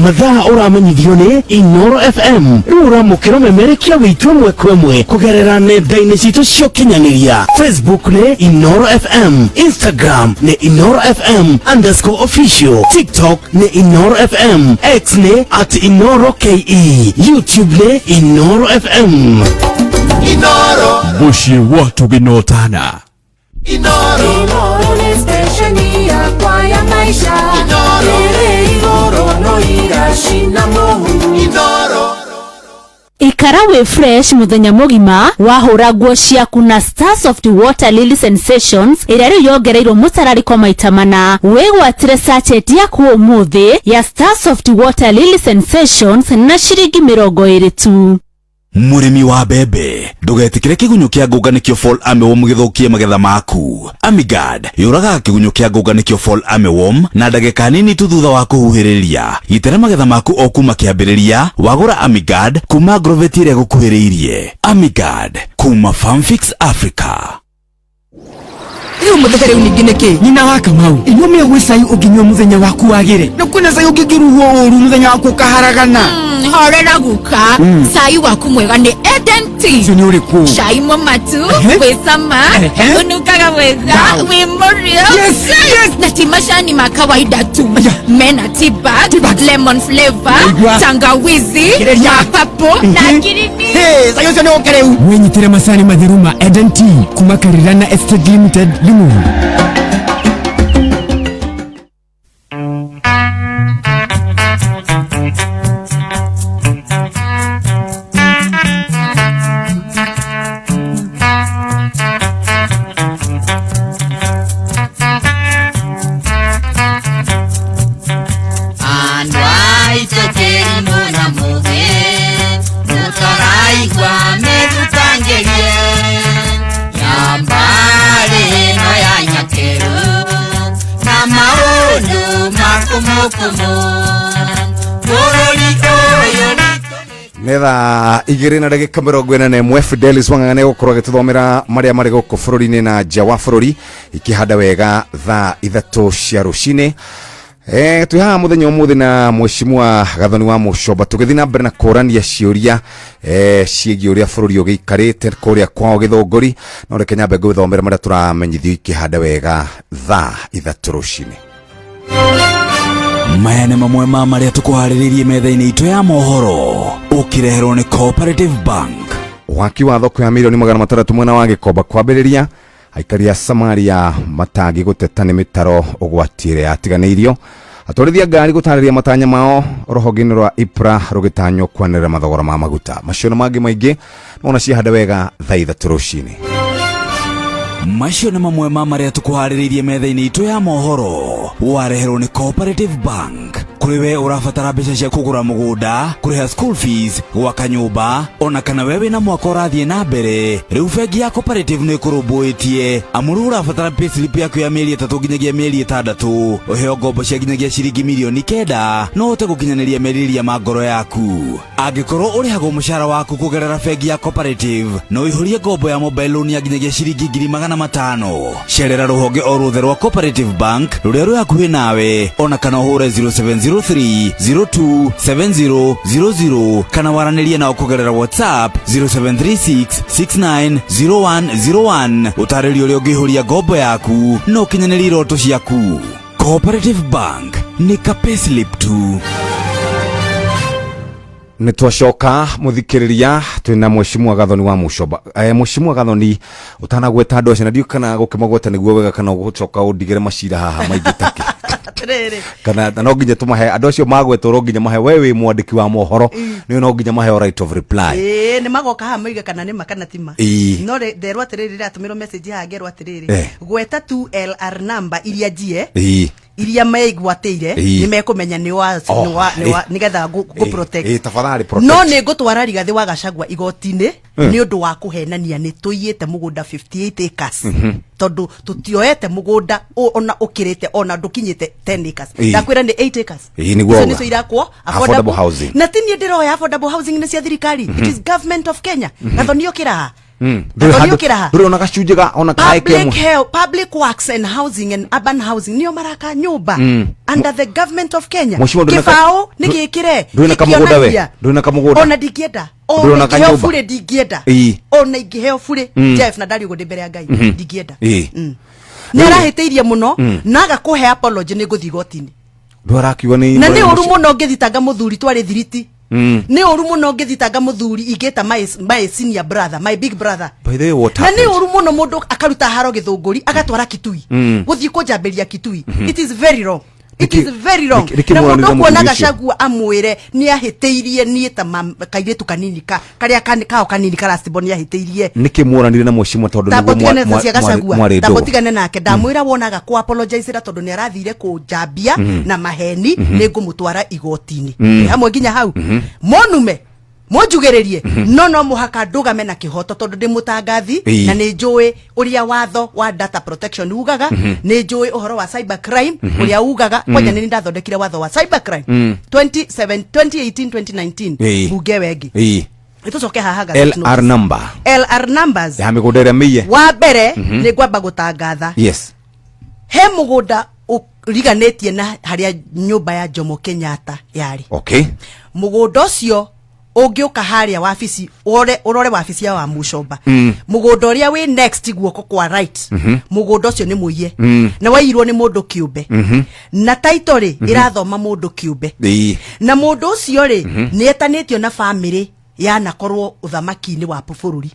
mathaa uramenyithio ni Inoro FM uramukira memerekia witu mwe kwemwe kugerera nenda-ini citu cio kinyaniria Facebook ni Inoro FM Instagram ni Inoro FM_official TikTok ni Inoro FM X ni @InoroKE YouTube ni Inoro FM Inoro Mushi watu ginotana Inoro ni station ya kwa ya maisha Inoro no irashina Mungu Inoro Ikara we fresh muthenya mugima wahura nguo ciaku na Starsoft Water Lily Sensations ĩrĩa rĩu yongereirwo mũtararĩko maita mana. Wĩgwatĩre sachet yaku ũmũthĩ ya Starsoft Water Lily Sensations na ciringi 20 tu. Murimi wa bebe ndugetikire kigunyo kia ngũnganĩkio fall armyworm gĩthũkie magetha maku. Amigard yũraga kigunyo kia ngũnganĩkio fall armyworm na ndagĩka nini tu thutha wa kũhuhĩrĩria. Gitĩra magetha maku o kuma kĩambĩrĩria. Wagũra Amigard kuma Agrovet ĩrĩa gũkuhĩrĩirie. Amigard kuma Farmfix Africa. Iyo muthekere uningine Nyina wa Kamau ino me gwisai uginywa muthenya waku wagire no kwina sai ugigiruho uru muthenya waku kaharagana horera guka sai waku mwega ni Eden Tea Sio ni uriku Shai momatu wesama unukaga wega wimorio na timashani makawaida tu mena tiba lemon flavor tangawizi mapapo na kirini sayo sio okereu wenyitire masani madhiruma Eden Tea kumakarirana Estate Limited Limu Netha igiri na ndagika 41 Fidelis Wang'ang'ane gukorwo agituthomera maria mari guku bururi-ini na nja wa bururi ikihanda wega thaa 3 cia rucini. Twi haha muthenya umuthi na Mheshimiwa Gathoni wa Mucoba tugithi na mbere na kurania ciuria ciĩgiĩ uria bururi ugiikarite kuria kwao Githunguri no reke nyambe guthomera maria turamenyithio ikihanda wega thaa 3 rucini. Maya nĩ mamwe ma marĩa tũkũharĩrĩirie metha-inĩ itũ ya mohoro ũkĩreherwo nĩ Cooperative Bank. Waki wa thoko ya milioni 600 mwena wa Gĩkomba kwambĩrĩria aikari a Samaria matangi gũteta nĩ mĩtaro ũgwatire yatiganĩirio atwarithia ngari gũtarĩria matanya mao rũhonge-inĩ rwa IPRA rũgĩtanywo kwanĩrĩra mathogora ma maguta macio na mangĩ maingĩ nona ciahanda wega thaa 3 rũcinĩ. Macio nĩ mamwe ma marĩa tũkũharĩrĩirie metha-inĩ itũ ya mohoro wareherwo nĩ Cooperative Bank. Kuri we urabatara mbeca cia kugura mugunda, kuriha school fees, gwaka nyumba, ona kana wewe na mwaka ũrathiĩ na mbere. Rĩu bengi ya Cooperative nĩ ĩkũrũmbũĩtie amuru urabatara payslip yaku ya mĩeri 3 nginyagia mĩeri 6 ũheo ngombo cia nginyagia ciringi milioni 9 no ũhote gũkinyanĩria merirĩria ma ngoro yaku. Angĩkorwo ũrĩhagwo mũcara waku kũgerera bengi ya Cooperative no ihũrie ngombo ya mobile loan ya nginyagia ciringi 500,000. Cerera rũhonge o ruothe rwa Cooperative Bank rũrĩa rwĩ hakuhĩ nawe ona kana ũhũre 0703027000 kana waranĩrie nao kũgerera WhatsApp 0736690101 ũtarĩrio ũrĩa ũngĩihũria ngombo yaku no ũkinyanĩrie iroto ciaku. Cooperative Bank nĩ ka payslip tu. Nitwacoka muthikiriria twina Mheshimiwa Gathoni wa Mucoba. Mheshimiwa Gathoni utanagweta andu acio na ndio kana gukimagweta niguo wega kana gucoka undigire macira haha maingĩ take. Kana no nginya tumahe andu acio magwetwo ro nginya mahe wewe mwandiki wa mohoro ni no nginya mahe right of reply. Ni magoka ha maiga kana ni makana tima. No nderwa atiriri atumiro message ha ngerwa atiriri gweta 2LR number iria jie iria maigwateire ni mekumenya ni wa nigetha go protect tafadhali protect no ni gutwara rigathi wa Gachagua igoti-ini ni undu wa kuhenania ni tuyite mugunda 58 acres tondu tutioete mugunda ona ukirite ona ndukinyite 10 acres ndakwira ni 8 acres niguo ni irakwo affordable housing na tini ndiroya affordable housing ni cia thirikari it is government of Kenya Gathoni okira Duro na kachujega ona kaeke public works and housing and urban housing niyo maraka nyumba under the government of Kenya kifao nigikire nduna kamugoda we nduna kamugoda ona digienda ona kanyumba fure digienda ona igiheo fure Jeff na ndari ugo mbere ya Ngai digienda narahiteirie muno naga kuhe apology ni guthi gotini ndwarakiwa ni na ni uru muno ngithitanga muthuri twari thiriti ni uru muno ngithitanga muthuri igeta my senior brother, my big brother. By the way, what na happened? ni uru muno mundu akaruta haro githunguri agatwara Kitui guthii kunjamberia Kitui. It is very wrong. It is very wrong. Na mundu kuona Gachagua amwire ni ahiteirie ni ta kairetu kanini karia kao kanini karastibon ni ahiteirie niki muranire na mushimo tondu niguo tabotigane nake ndamwira wonaga ku apologize ra tondu ni arathire kunjambia na maheni ni ngumutwara igotini hamwe nginya hau monume monjugererie no muhaka ndugame na kihoto tondu ndi mutangathi na ni njui uria watho wa data protection ugaga ni njui uhoro wa cyber crime uria ugaga kwanya ni ndathondekire watho wa cyber crime 2018 2019 bunge wengi itucoke hahaga LR numbers ya migundere miye wa mbere ni ngwamba gutangatha he mugunda uriganetie na haria nyumba ya Jomo Kenyatta yari mugunda ucio ungiuka haria wabici urore wabici ya wa Mucomba mugunda uria wi next guoko kwa right mugunda ucio ni muiye na wairwo ni mundu kiumbe na title ri irathoma mundu kiumbe na mundu ucio ri ni etanitio na family ya nakorwo uthamaki-ini wa bururi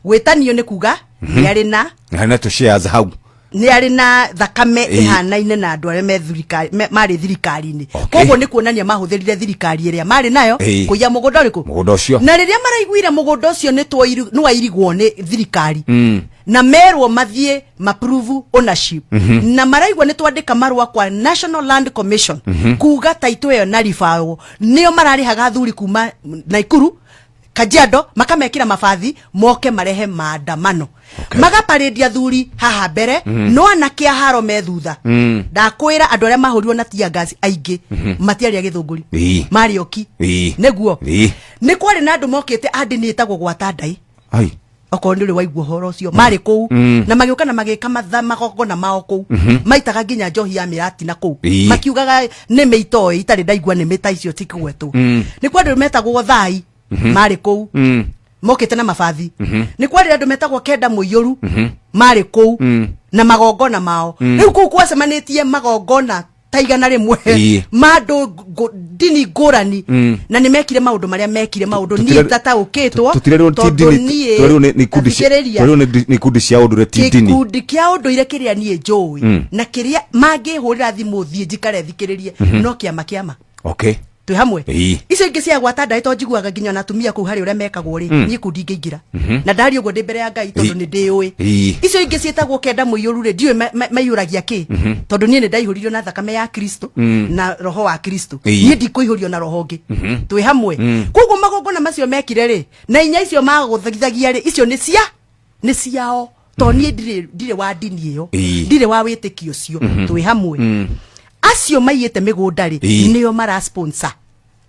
gwitanio ni kuga ni ari na to shares hau ni ari na thakame ihanaine na andu aria mari thirikari-ini koguo ni kuonania mahuthirire thirikari iria mari nayo kuiya mugunda uriku mugunda ucio na riria maraiguire mugunda ucio ni wairigwo ni thirikari na merwo mathie maprove ownership na maraigwa ni twandika marwa kwa National Land Commission kuga taito yo na rifao nio mararihaga thuri kuma Naikuru Kajiado makamekira mafathi moke marehe maandamano magaparendia thuri haha mbere no anake haro methutha ndakwira andu aria mahurirwo na tia gas aingi matiari ya githunguri marioki neguo ni kwari na andu mokite andi ni etagwo gwata ndai oko nduri waigwo horo ucio mari ku na magiuka na magika magogo na mao ku maitaga nginya njohi ya mirati na ku makiugaga ni meito itari ndaigwa ni meta icio tikugwetu ni kwari metagwo thai mari ku mokite na mafathi ni kwari andu metagwo kenda muiyuru mari ku na magogo na mao riu ku kwasemanitie magogo na taigana rimwe mando dini ngurani na ni mekire maundu maria mekire maundu ni tata ukitwo tondu ni kundi cia undu retidini kundi kia undu ire kiria nie njui na kiria mangihurira thimu thie njikare thikiririe no kiama twi hamwe icio ingi cia gwata ndai to njiguaga nginya na tumia ku hari uria mekagwo ri ni kundi ngingira na ndari ugo ndi mbere ya Ngai tondu ni ndiui icio ingi cietagwo kenda muiyuru ri ndiwe mayuragia ki tondu ni ndaihuririo na thakame ya Kristo na roho wa Kristo ni ndikuihurio na roho ngi twi hamwe koguo magogo na macio mekire ri na inya icio maguthithagia ri icio ni ciao to ni ndire wa dini iyo ndire wa witikio cio twi hamwe acio maiyete migunda ri niyo mara sponsor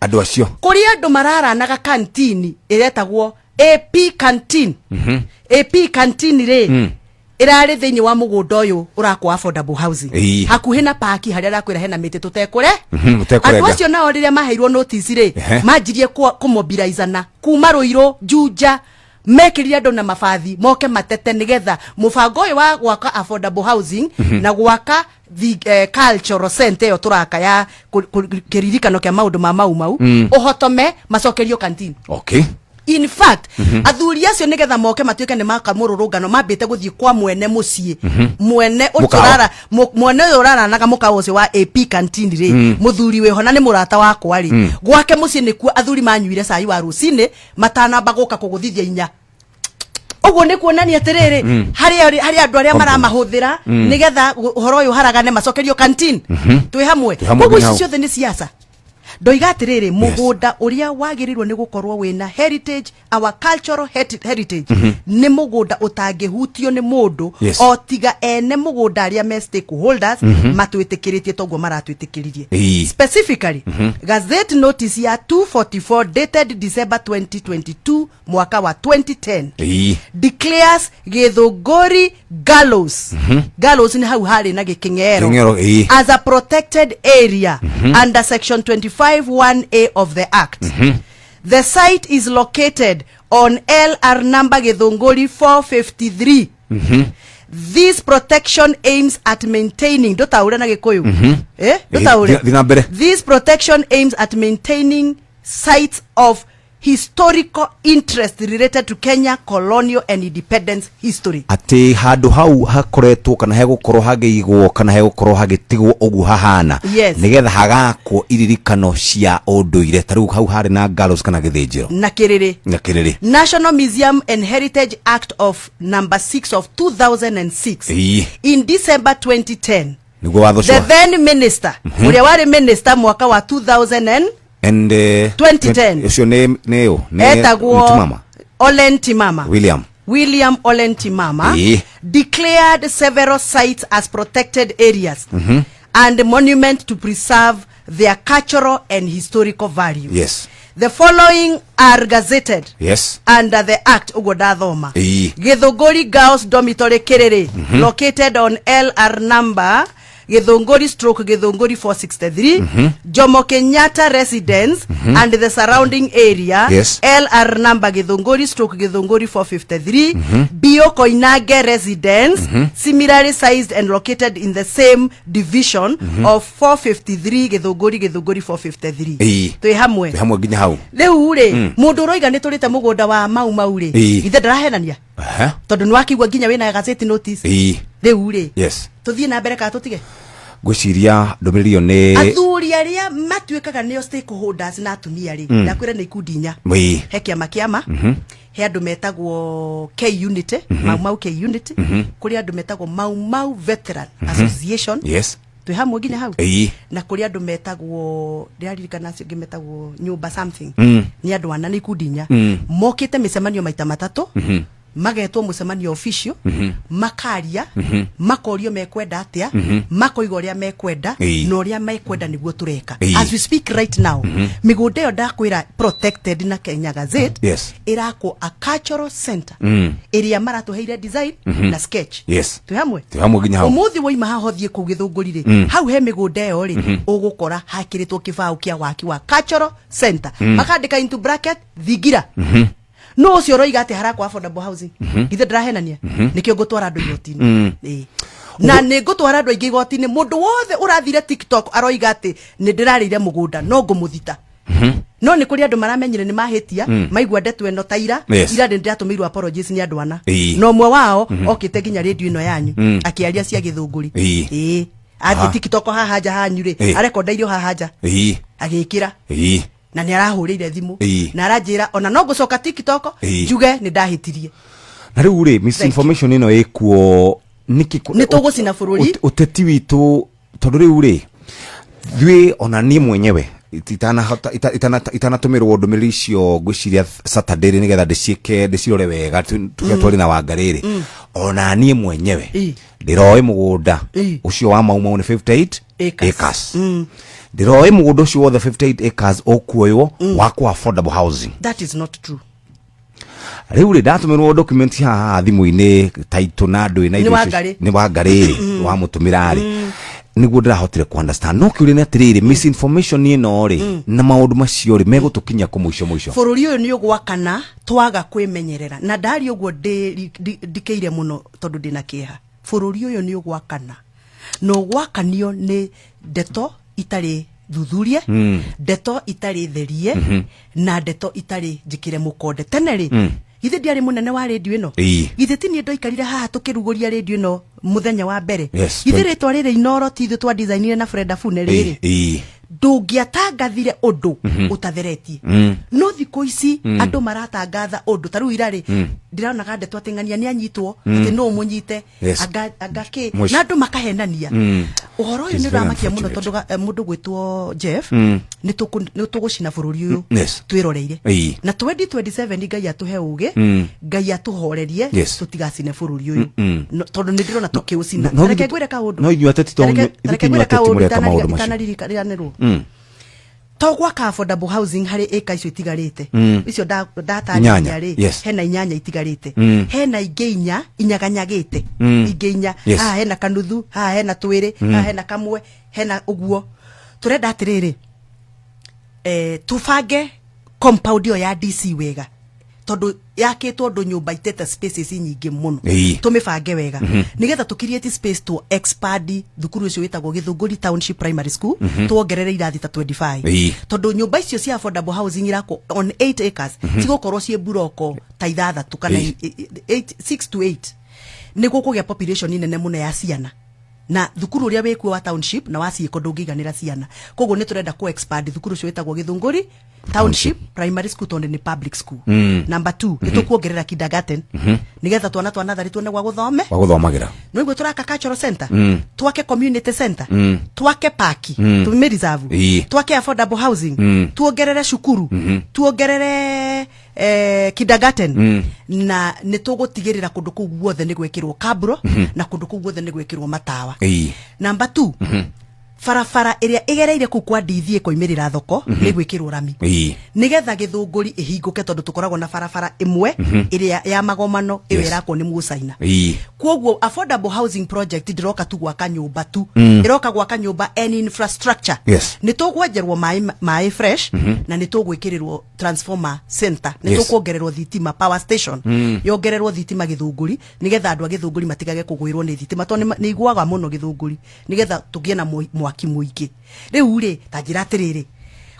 andu acio kuri andu mararanaga kantini iretagwo AP canteen AP canteen ri irari thiini wa mugunda uyu urakwa affordable housing hakuhi na parki haria rakwira hena miti tutekure andu acio nao riria maheirwo notice ri manjirie kumobilize na kuma Ruiru Juja mekirire andu na mafathi moke matete nigetha mubango uyu wa gwaka affordable housing na gwaka the cultural center yo turaka ya kiririkano kia maundu ma mau uhotome macokerio canteen in fact athuri acio nigetha moke matuike ni makamururungano mambite guthie kwa mwene mucie mwene uturara mwene urara naga mukao ucio wa AP canteen ri muthuri we hona ni murata wakwa ri gwake mucie nikuo athuri manyuire cai wa rucine matanamba guka kuguthithia inya ogo ni kuonania atiriri hari andu aria maramahuthira nigetha uhoro uyu haragane macokerio canteen twi hamwe koguo icio ciothe ni siasa ndoiga atiriri mugunda uria wagirirwo ni gukorwo wina heritage our cultural heritage ni mugunda utangihutio ni mundu o tiga ene mugunda aria me stakeholders matwitikiritie toguo maratwitikiririe specifically gazette notice ya 244 dated December 2022 mwaka wa 2010 declares Githunguri gallows gallows ni hau hari na gikingero as a protected area under section 25(1)(a) of the act. The site is located on LR number Githunguri 453. This protection aims at maintaining This protection aims at maintaining sites of historical interest related to Kenya colonial and independence history. Ati handu hau hakoretwo kana hegukorwo hageigwo kana hegukorwo hagitigwo ugu hahana nigetha hagakwo iririkano cia unduire tariu hau hari na gallows kana githinjiro na kiriri National Museum and Heritage Act of number 6 of 2006 in December 2010 the then minister uria wari minister mwaka wa 2000 and 2010 your name neo Timama William Olen Timama declared several sites as protected areas and monument to preserve their cultural and historical value. Yes. The following are gazetted under the act ugodathoma. Githunguri Girls Dormitory Kiriri located on LR number Githunguri stroke Githunguri 463 Jomo Kenyatta residence and the surrounding area LR number Githunguri stroke Githunguri 453 Bio Koinage residence similarly sized and located in the same division of 453 Githunguri 453 twi hamwe ginya hau riu ri mundu roiga ni turite mugunda wa mau ri ithe ndarahenania tondu ni wakigwa ginya wina gazeti notice riu ri tuthie na mbere ka tutige gwiciria ndomirio ni athuri aria matuikaga nio stakeholders na atumia ri ndakwira ni ikundi nya he kiama he andu metagwo K unity mau K unity kuri andu metagwo mau veteran association twi hamwe ginya hau na kuri andu metagwo ndiaririkana acio ngimetagwo nyumba something ni andu ana ni ikundi nya mokite micemanio maita matatu magetwo mucemanio official makaria makorio mekwenda atia makoiga uria mekwenda na uria mekwenda niguo tureka as we speak right now migunda yo ndakwira protected na Kenya Gazette irako a cultural center area maratuheire design na sketch twi hamwe ginya hau umuthi woima hahothie ku Githunguri hau he migunda yo ri ugukora hakiritwo kibao kia waki wa cultural center makandika into bracket thigira no cio roiga ati harakwa affordable housing ithe ndirahenania nikio ngutwara andu igotini na ni ngutwara andu aingi igotini mundu wothe urathire TikTok aroiga ati ni ndirarire mugunda no ngumuthita no ni kuri andu maramenyire ni mahitia maigwa ndetu eno taira ira ndiratumirwa apologies ni andu ana no mwe wao okite ginya radio ino yanyu akiaria cia Githunguri athi TikTok hahaja hanyure arekonda irio hahaja agikira na ni arahurire thimu na aranjira ona no gucoka TikTok juge ni ndahitirie na riu ri misinformation ino ikuo ni tugucina bururi uteti witu tondu riu ri thwe ona ni mwenyewe itana tumirwo ndumiriri cio gwiciria Saturday nigetha ndicirore wega tugetwari na Wangariri ona ni mwenyewe ndiroi mugunda ucio wa mau ni 58 acres ndiroi mugunda ucio wothe 58 acres okuoywo wako affordable housing. That is not true. Riu ri ndatumirwo document haha thimu-ini taito na ndu ina ni Wangariri wa mutumirari niguo ndirahotire ku understand no kiuri ni atiriri misinformation ino ri na maundu macio ri megutukinya ku muico bururi uyu ni ugwakana twaga kwimenyerera na ndari uguo ndikeire muno tondu ndina kiha bururi uyu ni ugwakana no gwakanio ni ndeto itari thuthurie ndeto itari therie na ndeto itari njikire mukonde tene ri ithe ndiari munene wa radio ino ithe tini ndo ikarire haha tukiruguria radio ino muthenya wa mbere ithe ritwa riri Inoro ti ithe twa designire na Freda Fune riri ndungiatangathire undu utatheretie no thiko ici andu maratangatha undu taru irari ndirona gande twatengania ni anyitwo ati no munyite agaki na andu makahenania uhoro uyu ni ramakia muno tondu mundu gwitwo Jeff ni tugucina bururi uyu twiroreire na 2027 Ngai atuhe ugi Ngai atuhorerie tutigacine bururi uyu tondu ni ndirona tukiucina reke ngwire ka undu no inyuateti to mureka maundu macio togwaka affordable housing hari eka icio itigarite icio datanya ri hena inyanya itigarite hena ingeinya inyaganyagite ingeinya ha hena kanuthu ha hena twiri ha hena kamwe hena uguo turenda atiriri tufange compound yo ya DC wega tondu yakitwo ndu nyumba itete spaces nyingi muno Ii. tumibange wega nigetha tukiriete space to expand thukuru ucio witagwo Githunguri Township Primary School tuongerere irathi ta 25 tondu nyumba icio cia affordable housing irako on 8 acres cigukorwo cie buroko ta ithathatu kana 6 to 8 niguo kugia population nene muno ya ciana na thukuru uria wikuo wa township na waciiko ndungiganira ciana koguo ni turenda ku expand thukuru ucio witagwo Githunguri Township Primary School tondu ni public school. Number 2 nitukuongerera kindergarten nigetha twana thari tuone gwa guthomagira niguo turaka cultural center twake community center twake parki tume reserve twake affordable housing tuongerere shukuru tuongerere kindergarten na nitugutigerera kundu kuu guothe ni gwekirwo kabro na kundu kuu guothe ni gwekirwo matawa. Number 2 farafara iria igereire ku kwa ndithie koimirira thoko ni gwikirwo rami nigetha Githunguri ihinguke tondu tukoragwo na farafara imwe iria ya magomano iwe irako ni musaina koguo affordable housing project ndiroka tu gwaka nyumba tu iroka gwaka nyumba and infrastructure ni tugwenjerwo mai fresh na ni tugwikirirwo transformer center ni tukuongererwo thitima power station yongererwo thitima Githunguri nigetha andu a Githunguri matigage kugwirwo ni thitima tondu ni igwaga muno Githunguri nigetha tugie na mwaki muingi riu ri ta njira atiriri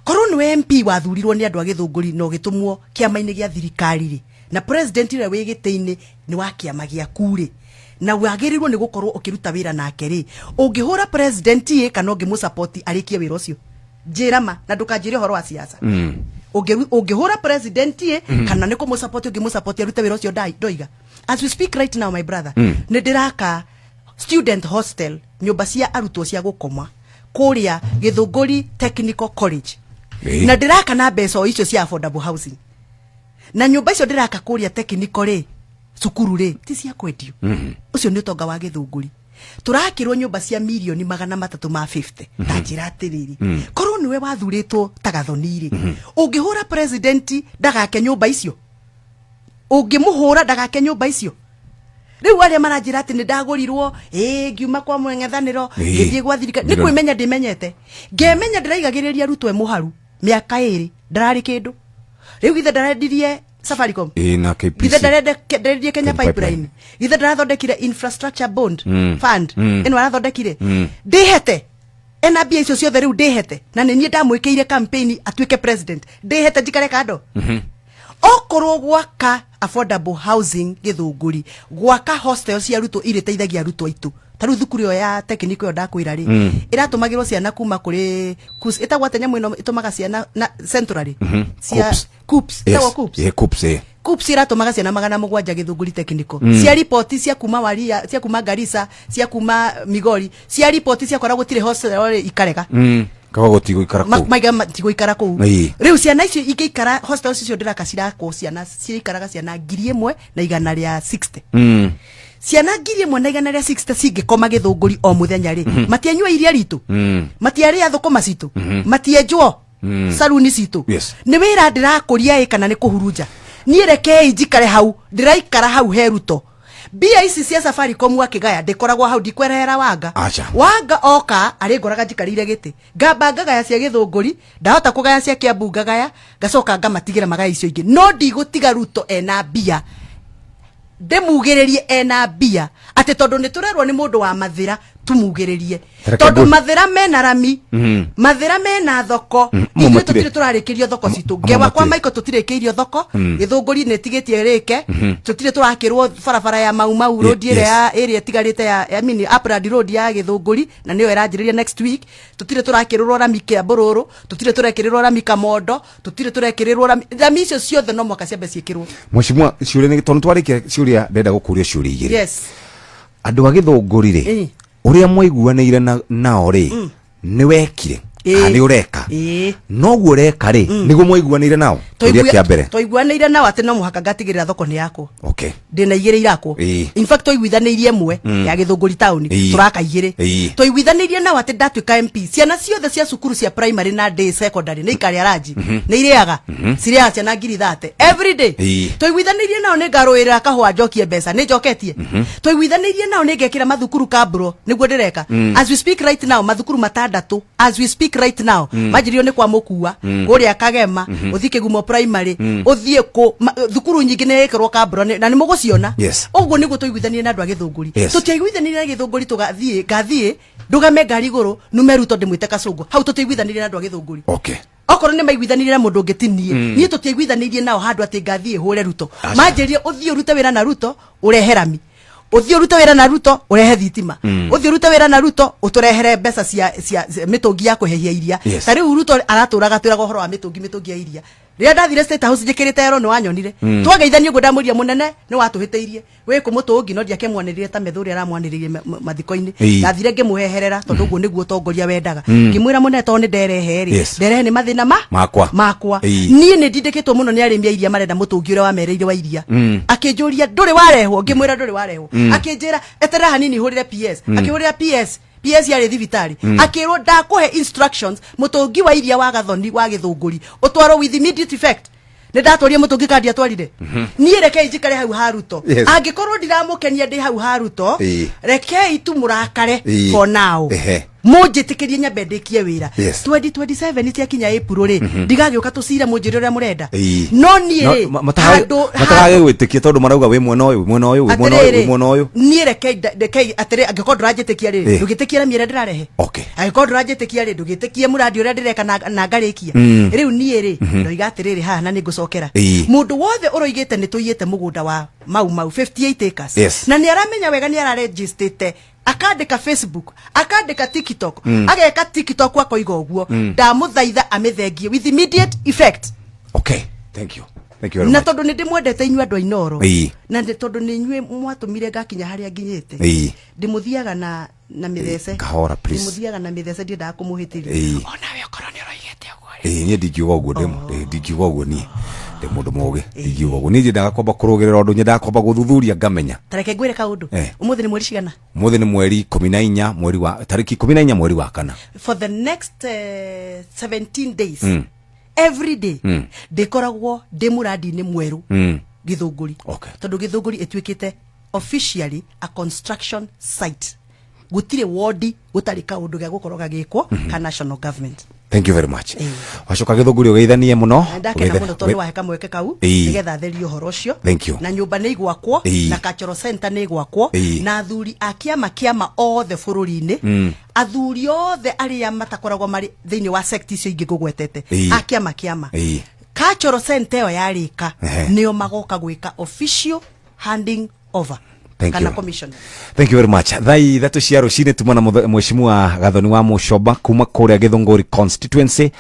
korwo ni MP wathurirwo ni andu a Githunguri no gitumwo kiama-ini gia thirikari ri na president ira wigite-ini ni wa kiama gia kuri na wagirirwo ni gukorwo ukiruta wira nake ri ungihura president ye kana ungimu support arikie wira ucio njira ma na ndukanjire horo wa siasa ungihura president ye kana ni kumu support ungimu support arute wira ucio ndoiga as we speak right now my brother ni ndiraka student hostel nyumba cia arutwo cia gukoma kuria Githunguri Technical College na ndiraka na mbeca icio cia affordable housing na nyumba icio ndiraka kuria technical ri cukuru ri ti cia kwendio ucio ni utonga wa Githunguri turakirwo nyumba cia milioni 350 ta njira atiriri korwo niwe wathuritwo tagathoniri ungihura president ndagake nyumba icio ungimuhura ndagake nyumba icio riu wale maranjira ati ni ndagurirwo ngiuma kwa mwengethaniro ngithie gwa thirikari ni kwimenya ndimenyete ngemenya ndiraigagiriria rutwe muharu miaka 2 ndarari kindu riu githe ndarendirie Safaricom na KPC githe ndarendirie Kenya Pipeline githe ndarathondekire infrastructure bond fund eno arathondekire ndihete ena bia icio ciothe riu ndihete na ni nie ndamwikiire campaign atuike president ndihete njikare kando okorwo gwaka affordable housing Githunguri gwaka hostel cia arutwo iriteithagia arutwo aitu taru thukuru yo ya technical yo ndakwira ri iratumagirwo ciana kuma kuri itagwa tenya mwino itumaga ciana na centrally cia coops tawa coops iratumaga ciana 700 Githunguri technical cia report cia kuma Waria cia kuma Garissa cia kuma Migori cia report cia kora gutire hostel ikarega kago tigo ikara ku maiga tigo ikara ku riu ciana icio igikara hostel icio ndiraka cirako ciana cirikaraga ciana 1,160 ciana 1,160 cingikoma Githunguri o muthenya ri matianywa iria ritu matiari athukuma citu matienjwo saluni citu ni wira ndirakuria kana ni kuhuruja nie reke njikare hau ndiraikara hau heruto bia ici cia Safaricom akigaya ndikoragwo hau ndikwerera wanga oka ari ngoraga njikarire giti ngamba ngagaya cia Githunguri ndahota kugaya cia Kiambu ngagaya ngacoka ngamatigira magaya icio ingi no ndigutiga Ruto ena bia ndemugiririe ena bia ati tondu ni turerwo ni mundu wa mathira tumugiririe tondu mathira mena rami mathira mena thoko ithuĩ tutire turarikirio thoko citu ngewa kwa maiko tutirikirio thoko Githunguri netigetie rike tutire turakirwo barabara ya Mau road ya area tigarite ya mini Upland road ya Githunguri na niyo iranjiriria next week tutire turakirwo rami Kiambururu tutire turakirwo rami Kamondo tutire turakirwo rami icio ciothe no mwaka ciambe ciikirwo Mheshimiwa ciuria ni tondu twarike ciuria ndenda gukuria ciuria igiri andu a Githunguri ri uria mwaiguanire nao ri ni wekire ani ureka no guo reka ri niguo mwaiguanire nao turia kia mbere twaiguanire nao ati no muhaka ngatigirira thoko ni yako ndina igire irako in fact twaiguithanirie imwe ya Githunguri town turaka igire twaiguithanirie nao ati ndatuika MP ciana ciothe cia cukuru cia primary na day secondary ni ikari araji ni iriaga ciria ciana 30 every day twaiguithanirie nao ni ngaruira kahwa njokie mbeca ni njoketie twaiguithanirie nao ni ngekira mathukuru kabro niguo ndireka as we speak right now mathukuru matandatu as we speak speak right now majirio ni kwa mukua kuria Kagema uthie Kigumo primary uthie ku thukuru nyingi ni ikirwo kambro na ni muguciona uguo niguo tuiguithanie na andu a Githunguri tutiiguithanie na Githunguri tugathie gathie ndugame ngari iguru nume Ruto ndimwite Kacungu hau tutiiguithanie na andu a Githunguri okorwo ni maiguithanirie na mundu ngitinie nie tutiiguithanirie nao handu ati ngathie hure Ruto manjirie uthie urute wira na Ruto ureherami uthie urute wira na Ruto urehe thitima uthie urute wira na Ruto uturehere mbeca cia mitungi ya kuhehia iria tari Ruto araturaga twiraga horo wa mitungi ya iria ria ndathire state house njikirite ero ni wanyonire twageithanie ugo ndamuria munene ni watuhiteirie we kumutungi no ndiake mwaniririe ta methuri aramwaniririe mathiko-ini ndathire ngimuheherera tondu uguo niguo tongoria wendaga ngimwira munene to ni ndereheri nderehe ni mathina makwa nie ni ndindikitwo muno ni arimi iria marenda mutungi uria wamereire wa iria akinjuria nduri warehwo ngimwira nduri warehwo akinjira etera hanini hurire PS akihurira PS yari thibitari akirwo ndakuhe instructions mutungi wa iria wa Gathoni wa Githunguri utwaro with immediate effect ne ndatoria mutungi kandi atwarire nie reke njikare hau haruto angikorwo ndiramukenia ndi hau haruto reke itu murakare for now mujitikirie nyambe ndikie wira 2027 iti akinya April ri ndigagioka tucira munjiri uria murenda no nie matarage gwitikia tondu marauga we mwena uyu nie reke atire angikorwo ndurajitikia ri ndugitikia na miere ndirarehe angikorwo ndurajitikia ri ndugitikie muradi uria ndireka na ngarikia riu nie ri ndoiga atiriri haha na nigucokera mundu wothe uroigite ni tuyite mugunda wa mau 58 acres na ni aramenya wega ni araregistrate akandika Facebook akandika TikTok ageka TikTok kwa koiga uguo ndamuthaitha amithengie with immediate effect thank you very much na tondu ni ndimwendete inyua andu ainoro na tondu ni inyue mwatumire ngakinya haria nginyite ndimuthiaga na mithece kahora please ndimuthiaga na mithece ndiendaga kumuhitiria ona we korwo ni roigete uguo nie ndikiuga uguo ndikiuga uguo nie de mundu moge ndikiuga uguo nie nyendaga kwamba kurugerera undu nyendaga kwamba guthuthuria ngamenya tareke ngwire kaundu umuthi ni mweri cigana umuthi ni mweri 14 mweri wa tariki 14 mweri wa kana for the next 17 days every day ndikoragwo ndi muradi ni mweru Githunguri tondu Githunguri etwikite officially a construction site gutire ward gutari kaundu ga gukoroga gikwo ka national government. Thank you very much. Wacoka Githunguri ugeithanie muno ndakena muno tondu waheka mweke kau nigetha therio horo ucio na nyumba ni igwakwo na Cultural Center ni igwakwo na athuri akiama othe bururi-ini athuri othe aria matakoragwo mari thiini wa sect icio ingi ngugwetete akiama Cultural Center yo yarika nio magoka gwika official handing over. Thank you very much. Thai thatu cia rucini tumana mheshimiwa Gathoni wa Mucoba kuma kuria Githunguri constituency